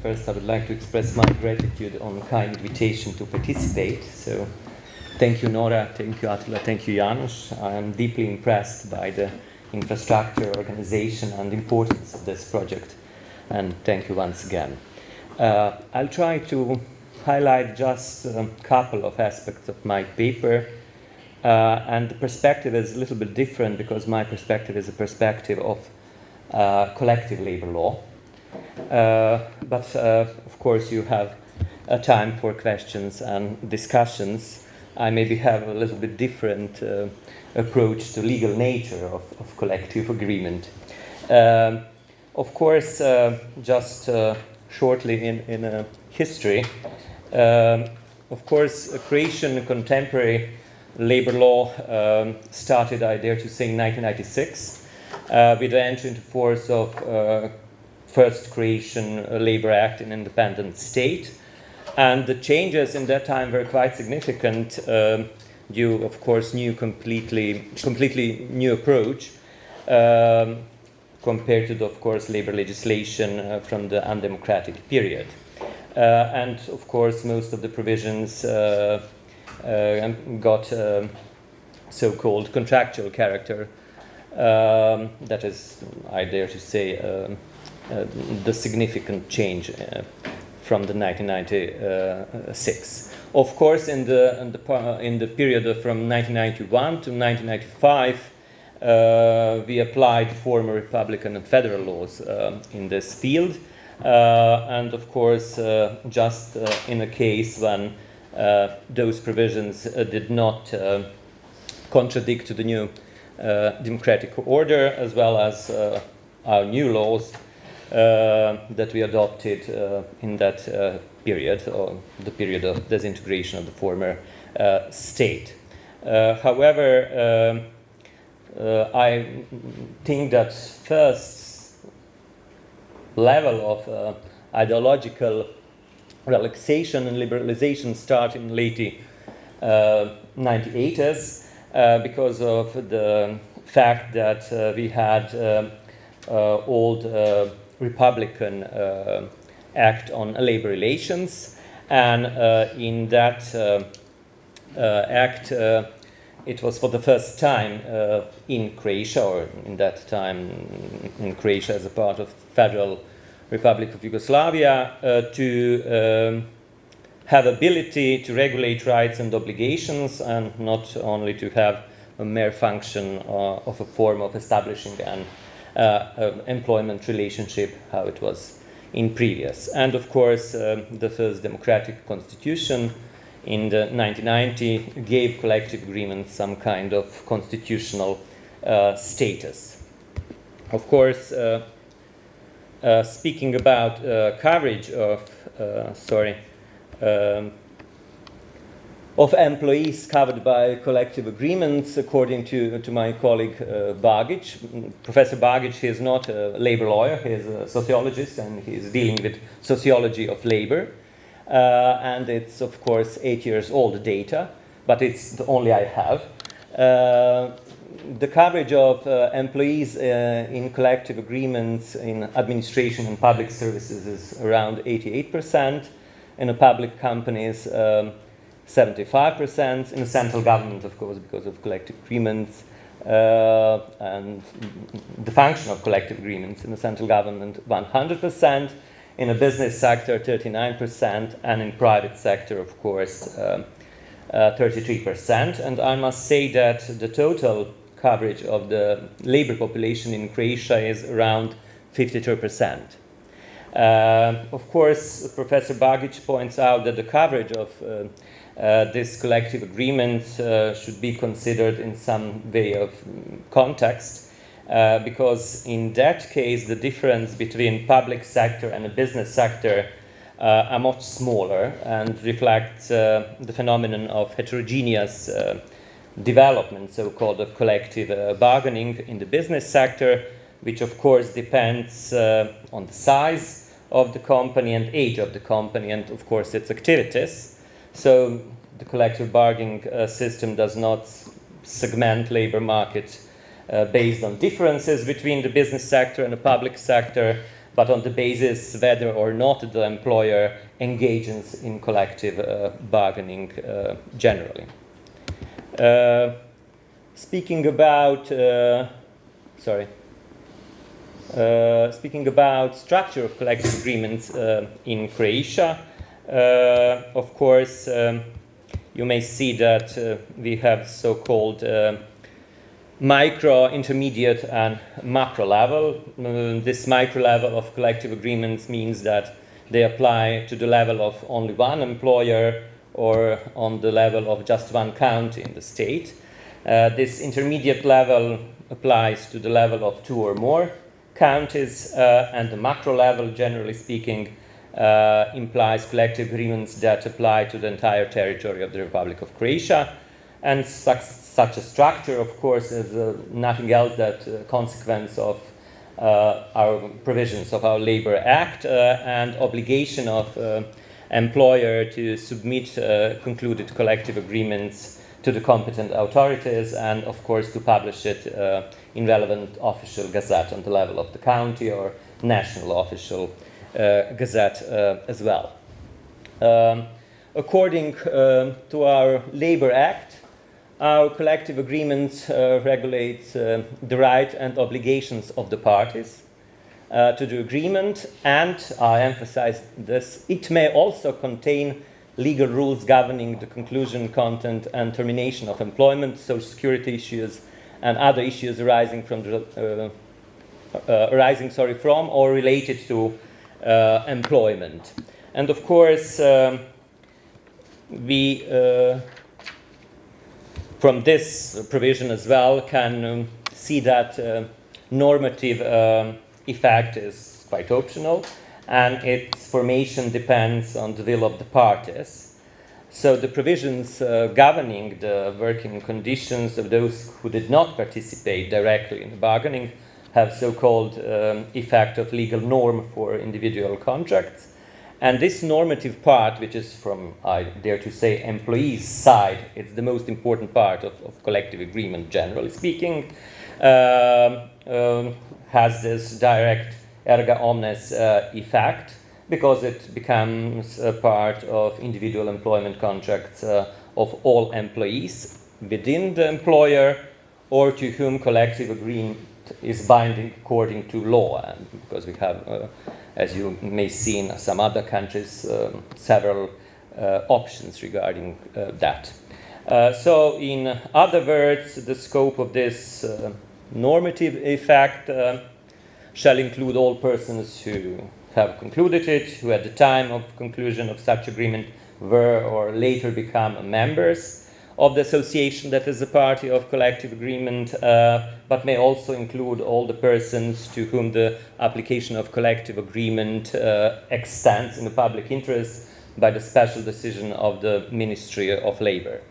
First, I would like to express my gratitude on kind invitation to participate. So, thank you, Nora, thank you, Attila, thank you, Janos. I am deeply impressed by the infrastructure, organization, and importance of this project. And thank you once again. I'll try to highlight just a couple of aspects of my paper. And the perspective is a little bit different because my perspective is a perspective of collective labor law. But of course you have time for questions and discussions. I maybe have a little bit different approach to legal nature of collective agreement. Of course, just shortly in history, of course, Croatian contemporary labor law started, I dare to say, in 1996 with the entry into force of first Croatian Labor Act in independent state. And the changes in that time were quite significant due, of course, completely new approach compared to the, of course, labor legislation from the undemocratic period. And, of course, most of the provisions got so-called contractual character. That is, I dare to say, the significant change from the 1996. Of course, in the period from 1991 to 1995, we applied former Republican and federal laws in this field, and of course, just in a case when those provisions did not contradict to the new democratic order, as well as our new laws that we adopted in that period, or the period of disintegration of the former state. However, I think that first level of ideological relaxation and liberalization started in late 1980s because of the fact that we had old Republican Act on Labor Relations, and in that act it was for the first time in Croatia, or in that time in Croatia as a part of Federal Republic of Yugoslavia, to have ability to regulate rights and obligations, and not only to have a mere function of a form of establishing an employment relationship, how it was in previous. And of course, the first democratic constitution in the 1990 gave collective agreements some kind of constitutional status. Of course, speaking about coverage of employees covered by collective agreements, according to my colleague Bagić. Professor Bagić, he is not a labor lawyer, he is a sociologist, and he is dealing with sociology of labor. And it's, of course, 8 years old data, but it's the only I have. The coverage of employees in collective agreements in administration and public services is around 88%. In the public companies, 75%. In the central government, of course, because of collective agreements and the function of collective agreements in the central government, 100%. In the business sector, 39%, and in private sector, of course, 33%. And I must say that the total coverage of the labor population in Croatia is around 52%. Of course, Professor Bagić points out that the coverage of this collective agreement should be considered in some way of context, because in that case the difference between public sector and the business sector are much smaller and reflects the phenomenon of heterogeneous development, so-called of collective bargaining in the business sector, which of course depends on the size of the company and age of the company and of course its activities. So the collective bargaining system does not segment labor market based on differences between the business sector and the public sector, but on the basis whether or not the employer engages in collective bargaining generally. Speaking about structure of collective agreements in Croatia, of course, you may see that we have so-called micro, intermediate, and macro level. This micro level of collective agreements means that they apply to the level of only one employer or on the level of just one county in the state. This intermediate level applies to the level of 2 or more counties, and the macro level, generally speaking, implies collective agreements that apply to the entire territory of the Republic of Croatia. And such a structure, of course, is nothing else than a consequence of our provisions of our Labor Act and obligation of employer to submit concluded collective agreements to the competent authorities and, of course, to publish it in relevant official gazette on the level of the county or national official gazette as well. According to our Labor Act, our collective agreement regulates the right and obligations of the parties to the agreement, and I emphasize this, it may also contain legal rules governing the conclusion, content, and termination of employment, social security issues, and other issues arising from from or related to employment. And of course, we from this provision as well can see that normative effect is quite optional, and its formation depends on the will of the parties. So the provisions governing the working conditions of those who did not participate directly in the bargaining have so-called effect of legal norm for individual contracts. And this normative part, which is from, I dare to say, employees' side, it's the most important part of collective agreement, generally speaking, has this direct erga omnes effect, because it becomes a part of individual employment contracts of all employees within the employer or to whom collective agreement is binding according to law. And because we have, as you may see in some other countries, several options regarding that. So in other words, the scope of this normative effect shall include all persons who have concluded it, who at the time of conclusion of such agreement were or later become members of the association that is a party of collective agreement, but may also include all the persons to whom the application of collective agreement extends in the public interest by the special decision of the Ministry of Labor.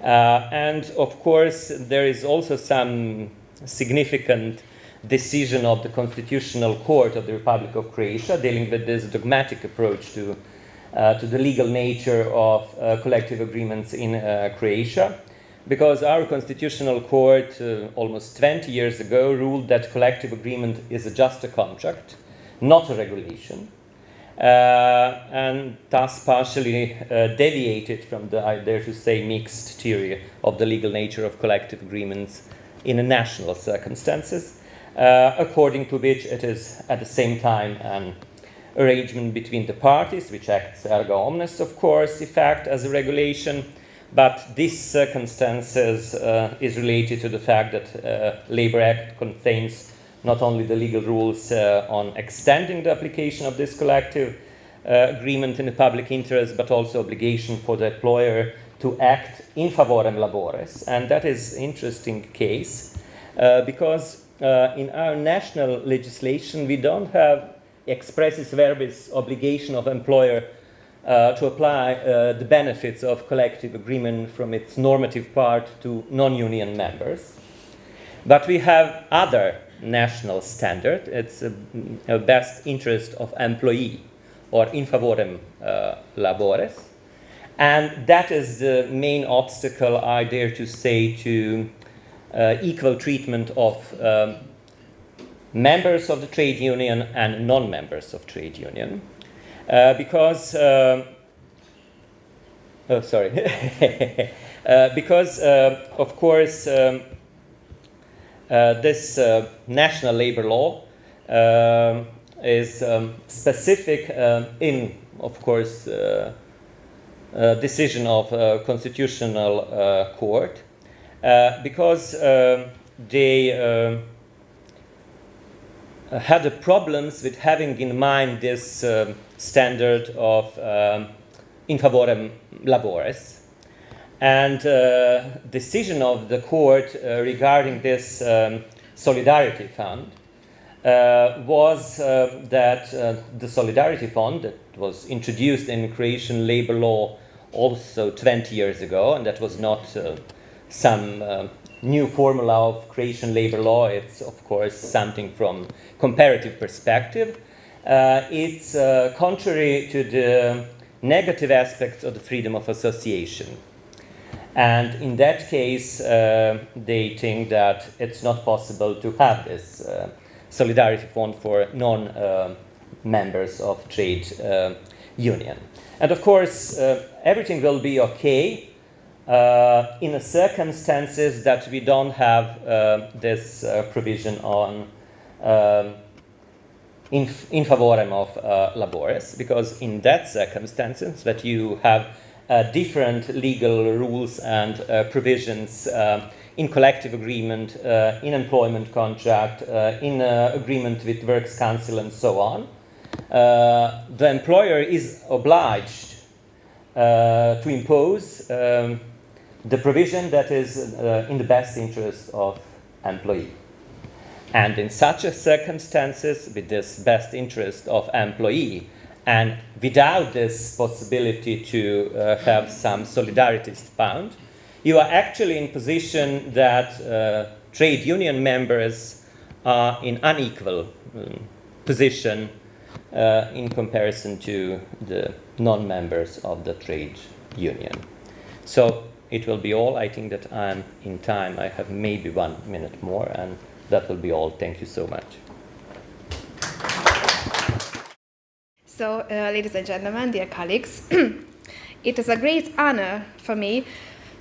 And of course, there is also some significant decision of the Constitutional Court of the Republic of Croatia dealing with this dogmatic approach to the legal nature of collective agreements in Croatia, because our Constitutional Court almost 20 years ago ruled that collective agreement is just a contract, not a regulation, and thus partially deviated from the, I dare to say, mixed theory of the legal nature of collective agreements in national circumstances, according to which it is at the same time an arrangement between the parties, which acts erga omnes, of course, effect as a regulation, but this circumstances is related to the fact that Labor Act contains not only the legal rules on extending the application of this collective agreement in the public interest, but also obligation for the employer to act in favorem labores. And that is an interesting case because in our national legislation we don't have expressis verbis obligation of employer to apply the benefits of collective agreement from its normative part to non-union members. But we have other national standard. It's a best interest of employee, or in favorem labores. And that is the main obstacle, I dare to say, to equal treatment of members of the trade union and non-members of trade union, because because of course this national labor law is specific in, of course, decision of constitutional court, because they had the problems with having in mind this standard of in favorem laboris, and decision of the court regarding this solidarity fund was that the solidarity fund that was introduced in Croatian labor law also 20 years ago, and that was not some new formula of Croatian labor law. It's of course something from comparative perspective. It's contrary to the negative aspects of the freedom of association. And in that case, they think that it's not possible to have this solidarity fund for non-members of trade union. And of course, everything will be okay in the circumstances that we don't have this provision on in favorem of laboris, because in that circumstances that you have different legal rules and provisions in collective agreement, in employment contract, in agreement with works council and so on, the employer is obliged to impose the provision that is in the best interest of employee. And in such a circumstances, with this best interest of employee, and without this possibility to have some solidarity found, you are actually in position that trade union members are in unequal position in comparison to the non-members of the trade union. So it will be all. I think that I'm in time. I have maybe 1 minute more, and that will be all. Thank you so much. So, ladies and gentlemen, dear colleagues, it is a great honor for me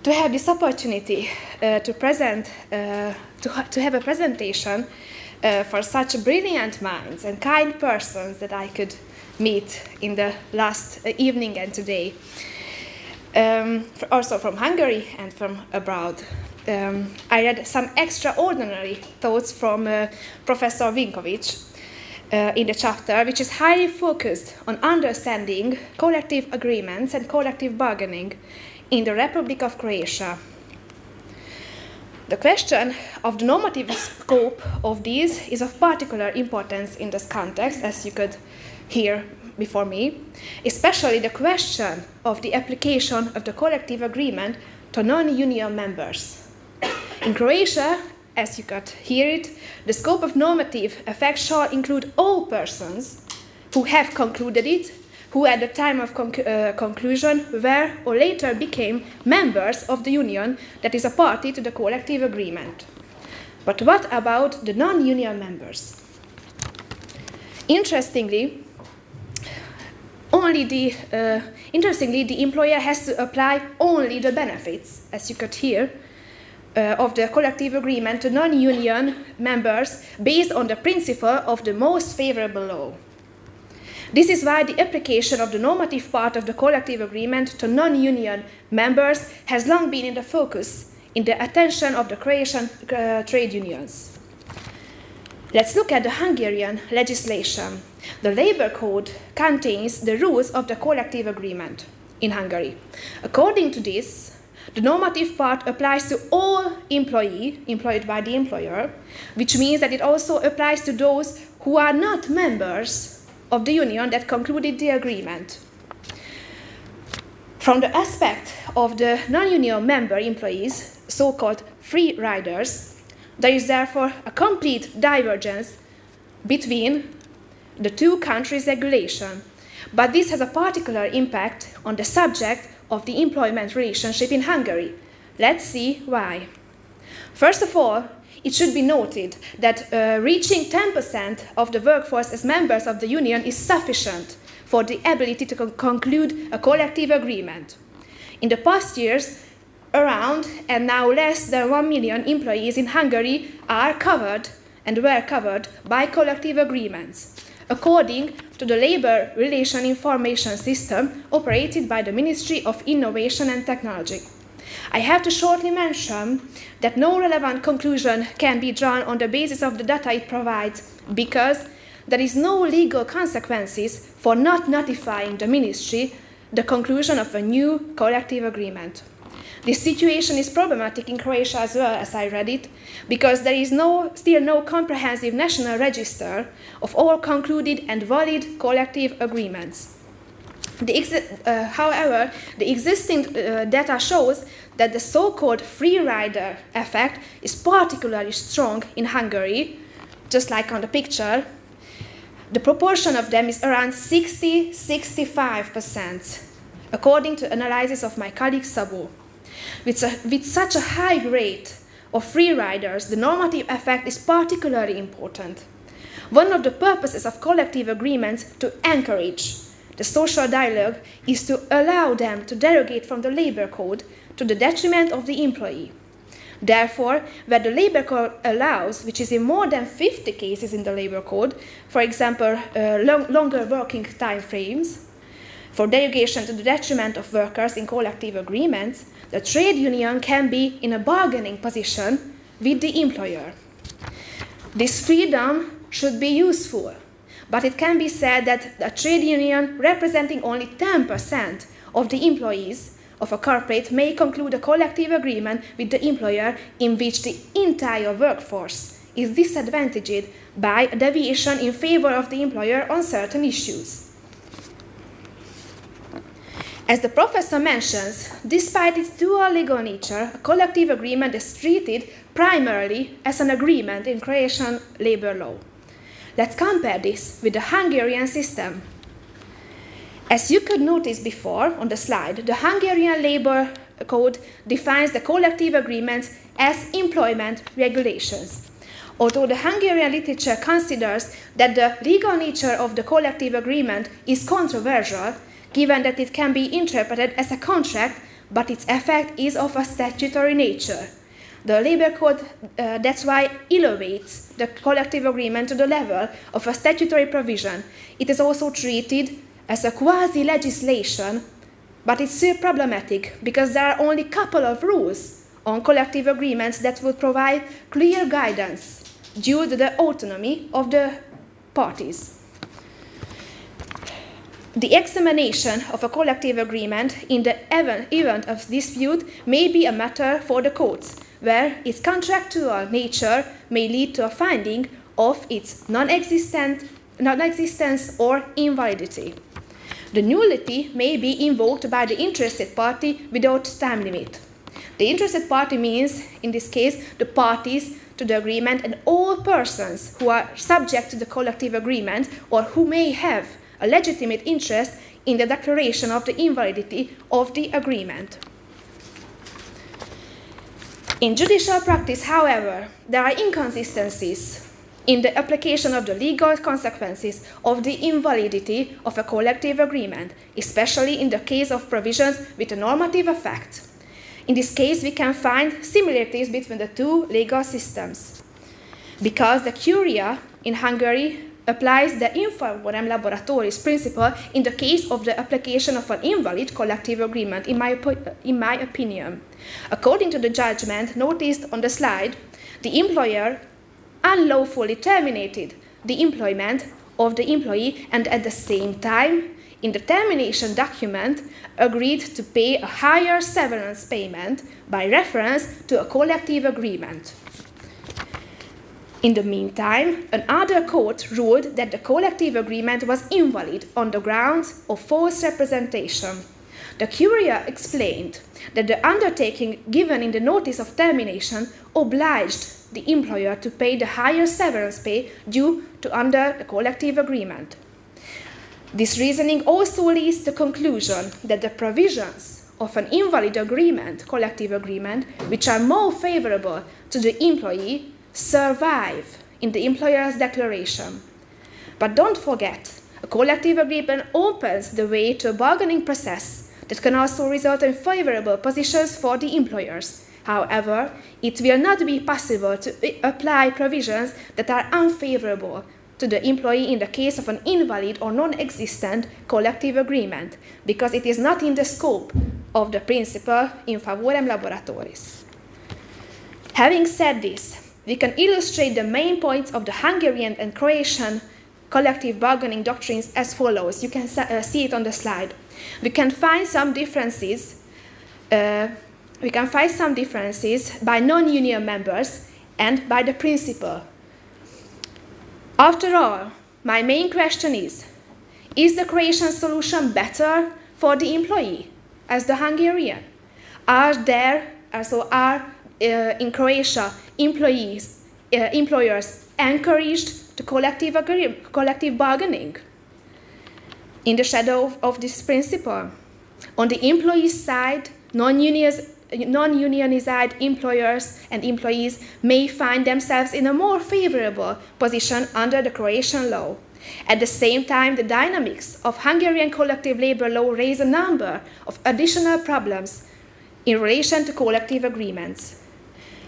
to have this opportunity to present, to have a presentation for such brilliant minds and kind persons that I could meet in the last evening and today, also from Hungary and from abroad. I read some extraordinary thoughts from Professor Vinković in the chapter, which is highly focused on understanding collective agreements and collective bargaining in the Republic of Croatia. The question of the normative scope of these is of particular importance in this context, as you could hear before me, especially the question of the application of the collective agreement to non-union members. In Croatia, as you could hear it, the scope of normative effect shall include all persons who have concluded it, who at the time of conclusion were or later became members of the union that is a party to the collective agreement. But what about the non-union members? Interestingly, the employer has to apply only the benefits, as you could hear, of the collective agreement to non-union members based on the principle of the most favorable law. This is why the application of the normative part of the collective agreement to non-union members has long been in the focus, in the attention of the Croatian trade unions. Let's look at the Hungarian legislation. The labor code contains the rules of the collective agreement in Hungary. According to this, the normative part applies to all employees employed by the employer, which means that it also applies to those who are not members of the union that concluded the agreement. From the aspect of the non-union member employees, so-called free riders, there is therefore a complete divergence between the two countries' regulation, but this has a particular impact on the subject of the employment relationship in Hungary. Let's see why. First of all, it should be noted that reaching 10% of the workforce as members of the union is sufficient for the ability to conclude a collective agreement. In the past years, around and now less than 1 million employees in Hungary are covered and were covered by collective agreements, according to the Labour Relation Information System operated by the Ministry of Innovation and Technology. I have to shortly mention that no relevant conclusion can be drawn on the basis of the data it provides, because there is no legal consequences for not notifying the Ministry the conclusion of a new collective agreement. This situation is problematic in Croatia as well, as I read it, because there is still no comprehensive national register of all concluded and valid collective agreements. However, the existing data shows that the so-called free rider effect is particularly strong in Hungary, just like on the picture. The proportion of them is around 60–65%, according to analysis of my colleague Szabó. With such a high rate of free riders, the normative effect is particularly important. One of the purposes of collective agreements to encourage the social dialogue is to allow them to derogate from the labor code to the detriment of the employee. Therefore, where the labor code allows, which is in more than 50 cases in the labor code, for example, longer working time frames, for derogation to the detriment of workers in collective agreements, the trade union can be in a bargaining position with the employer. This freedom should be useful, but it can be said that a trade union representing only 10% of the employees of a corporate may conclude a collective agreement with the employer in which the entire workforce is disadvantaged by a deviation in favor of the employer on certain issues. As the professor mentions, despite its dual legal nature, a collective agreement is treated primarily as an agreement in Croatian labor law. Let's compare this with the Hungarian system. As you could notice before on the slide, the Hungarian labor code defines the collective agreements as employment regulations. Although the Hungarian literature considers that the legal nature of the collective agreement is controversial, given that it can be interpreted as a contract, but its effect is of a statutory nature. The labor code, that's why, elevates the collective agreement to the level of a statutory provision. It is also treated as a quasi-legislation, but it's still problematic because there are only a couple of rules on collective agreements that would provide clear guidance due to the autonomy of the parties. The examination of a collective agreement in the event of dispute may be a matter for the courts, where its contractual nature may lead to a finding of its non-existence or invalidity. The nullity may be invoked by the interested party without time limit. The interested party means, in this case, the parties to the agreement and all persons who are subject to the collective agreement or who may have a legitimate interest in the declaration of the invalidity of the agreement. In judicial practice, however, there are inconsistencies in the application of the legal consequences of the invalidity of a collective agreement, especially in the case of provisions with a normative effect. In this case, we can find similarities between the two legal systems, because the curia in Hungary applies the in favorem laboratoris principle in the case of the application of an invalid collective agreement, in my opinion. According to the judgment noticed on the slide, the employer unlawfully terminated the employment of the employee and at the same time, in the termination document, agreed to pay a higher severance payment by reference to a collective agreement. In the meantime, another court ruled that the collective agreement was invalid on the grounds of false representation. The curia explained that the undertaking given in the notice of termination obliged the employer to pay the higher severance pay due to under the collective agreement. This reasoning also leads to the conclusion that the provisions of an invalid agreement, collective agreement, which are more favorable to the employee, survive in the employer's declaration. But don't forget, a collective agreement opens the way to a bargaining process that can also result in favorable positions for the employers. However, it will not be possible to apply provisions that are unfavorable to the employee in the case of an invalid or non-existent collective agreement, because it is not in the scope of the principle in favorem laboratoris. Having said this, we can illustrate the main points of the Hungarian and Croatian collective bargaining doctrines as follows. You can see it on the slide. We can find some differences. By non-union members and by the principle. After all, my main question is the Croatian solution better for the employee as the Hungarian? Are in Croatia employers encouraged to collective bargaining in the shadow of this principle? On the employee side, non-unionized employers and employees may find themselves in a more favorable position under the Croatian law. At the same time, the dynamics of Hungarian collective labor law raise a number of additional problems in relation to collective agreements.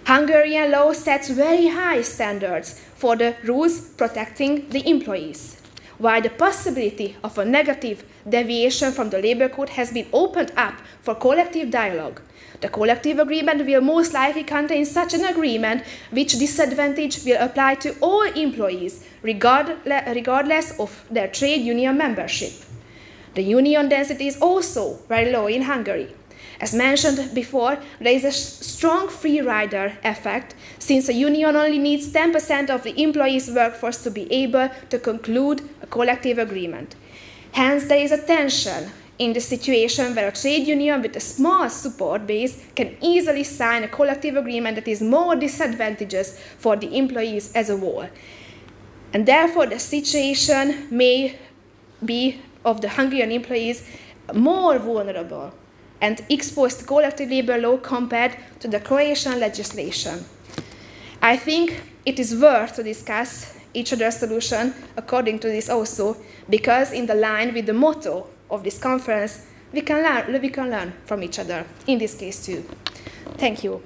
Hungarian law sets very high standards for the rules protecting the employees, while the possibility of a negative deviation from the labor code has been opened up for collective dialogue. The collective agreement will most likely contain such an agreement which disadvantage will apply to all employees, regardless of their trade union membership. The union density is also very low in Hungary. As mentioned before, there is a strong free rider effect, since a union only needs 10% of the employees' workforce to be able to conclude a collective agreement. Hence, there is a tension in the situation where a trade union with a small support base can easily sign a collective agreement that is more disadvantageous for the employees as a whole. And therefore, the situation may be of the Hungarian employees more vulnerable and exposed to collective labor law compared to the Croatian legislation. I think it is worth to discuss each other's solution according to this also, because in the line with the motto of this conference, we can learn from each other, in this case too. Thank you.